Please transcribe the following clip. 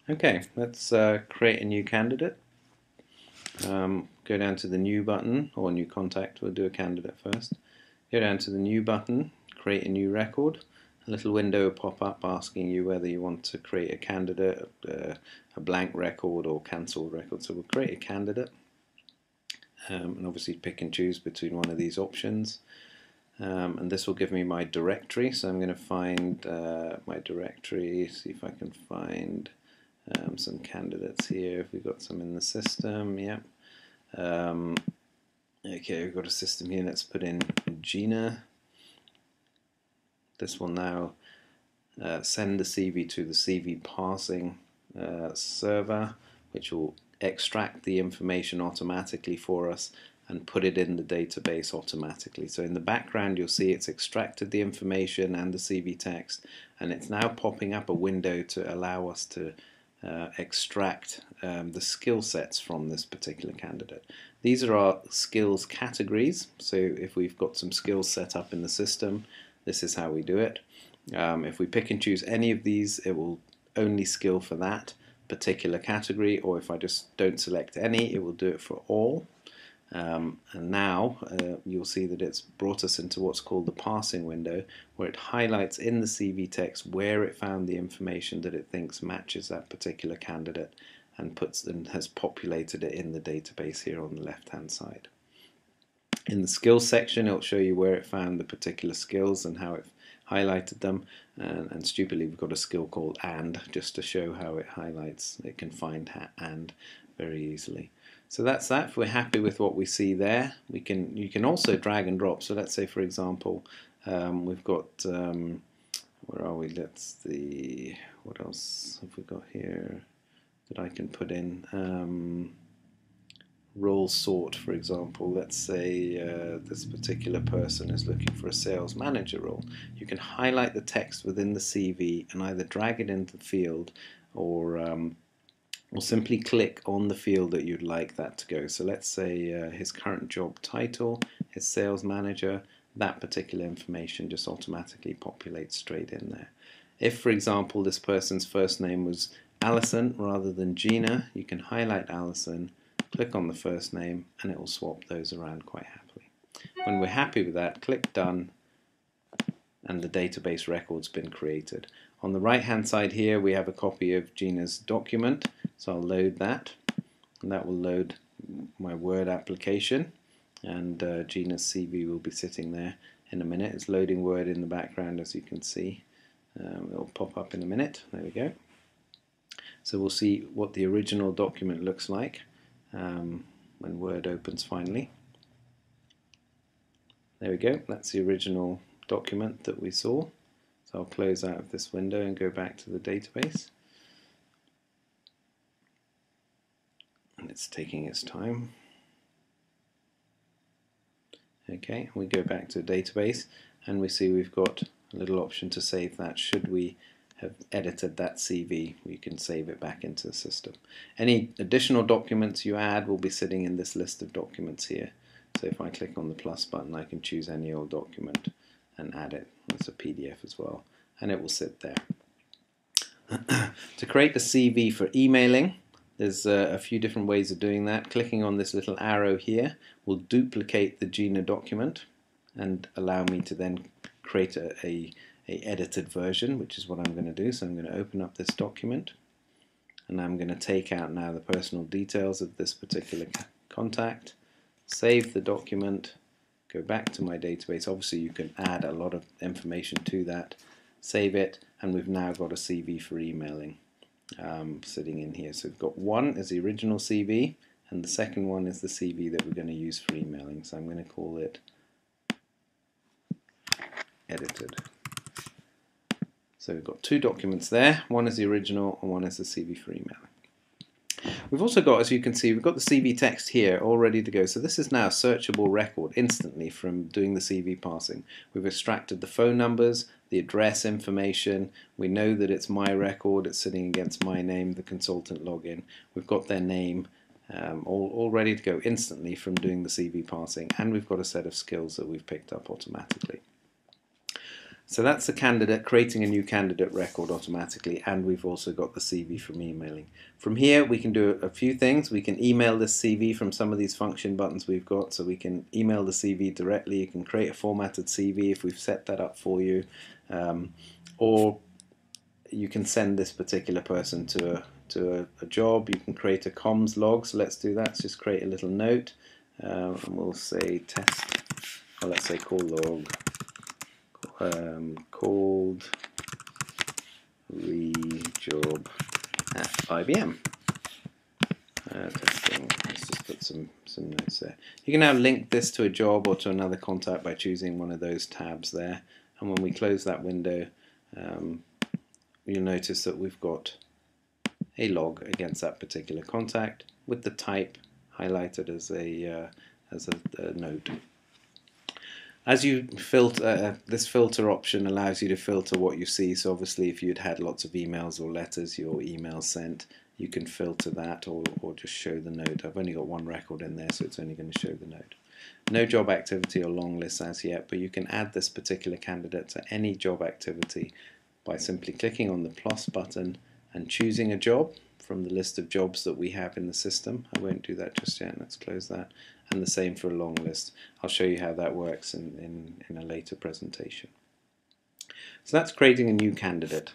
Okay, let's create a new candidate. Go down to the New button, or New Contact. We'll do a candidate first. Go down to the New button, create a new record. A little window will pop up asking you whether you want to create a candidate, a blank record, or cancelled record. So we'll create a candidate, and obviously pick and choose between one of these options. And this will give me my directory. So I'm going to find my directory, see if I can find some candidates here. If we've got some in the system, yeah. Okay, we've got a system here. Let's put in Gina. This will now send the CV to the CV parsing server, which will extract the information automatically for us and put it in the database automatically. So in the background you'll see it's extracted the information and the CV text, and it's now popping up a window to allow us to extract the skill sets from this particular candidate. These are our skills categories, so if we've got some skills set up in the system, this is how we do it. If we pick and choose any of these, it will only skill for that particular category, or if I just don't select any, it will do it for all. And now you'll see that it's brought us into what's called the parsing window, where it highlights in the CV text where it found the information that it thinks matches that particular candidate, and has populated it in the database here on the left hand side. In the skills section, it'll show you where it found the particular skills and how it highlighted them, and stupidly we've got a skill called AND just to show how it highlights. It can find AND very easily. So that's that. If we're happy with what we see there, you can also drag and drop. So let's say, for example, we've got where are we? Let's see, what else have we got here that I can put in? Role sort, for example. Let's say this particular person is looking for a sales manager role. You can highlight the text within the CV and either drag it into the field, or simply click on the field that you'd like that to go. So let's say his current job title is sales manager. That particular information just automatically populates straight in there. If, for example, this person's first name was Alison rather than Gina, you can highlight Alison, click on the first name, and it will swap those around quite happily. When we're happy with that, click Done, and the database record's been created. On the right hand side here we have a copy of Gina's document, so I'll load that, and that will load my Word application, and Gina's CV will be sitting there in a minute. It's loading Word in the background, as you can see. It'll pop up in a minute. There we go. So we'll see what the original document looks like when Word opens finally. There we go. That's the original document that we saw. So I'll close out of this window and go back to the database. And it's taking its time. Okay, we go back to the database and we see we've got a little option to save that. Should we have edited that CV, we can save it back into the system. Any additional documents you add will be sitting in this list of documents here. So if I click on the plus button, I can choose any old document and add it. It's a PDF as well, and it will sit there. To create a CV for emailing, there's a few different ways of doing that. Clicking on this little arrow here will duplicate the Gina document and allow me to then create a edited version, which is what I'm going to do. So I'm going to open up this document, and I'm going to take out now the personal details of this particular contact, save the document, go back to my database. Obviously you can add a lot of information to that, save it, and we've now got a CV for emailing sitting in here. So we've got one is the original CV, and the second one is the CV that we're going to use for emailing. So I'm going to call it edited. So we've got two documents there. One is the original and one is the CV for emailing. We've also got, as you can see, we've got the CV text here all ready to go. So this is now a searchable record instantly from doing the CV parsing. We've extracted the phone numbers, the address information. We know that it's my record. It's sitting against my name, the consultant login. We've got their name, all ready to go instantly from doing the CV parsing. And we've got a set of skills that we've picked up automatically. So that's the candidate, creating a new candidate record automatically, and we've also got the CV from emailing. From here we can do a few things. We can email this CV from some of these function buttons we've got, so we can email the CV directly. You can create a formatted CV if we've set that up for you, or you can send this particular person to a job. You can create a comms log, so let's do that. Let's just create a little note, and we'll say test, or let's say call log, called re-job at IBM. Testing. Let's just put some notes there. You can now link this to a job or to another contact by choosing one of those tabs there. And when we close that window, you'll notice that we've got a log against that particular contact with the type highlighted as a note. As you filter, this filter option allows you to filter what you see. So obviously if you'd had lots of emails or letters, your email sent, you can filter that or just show the note. I've only got one record in there, so it's only going to show the note. No job activity or long list as yet, but you can add this particular candidate to any job activity by simply clicking on the plus button and choosing a job from the list of jobs that we have in the system. I won't do that just yet. Let's close that. And the same for a long list. I'll show you how that works in a later presentation. So that's creating a new candidate.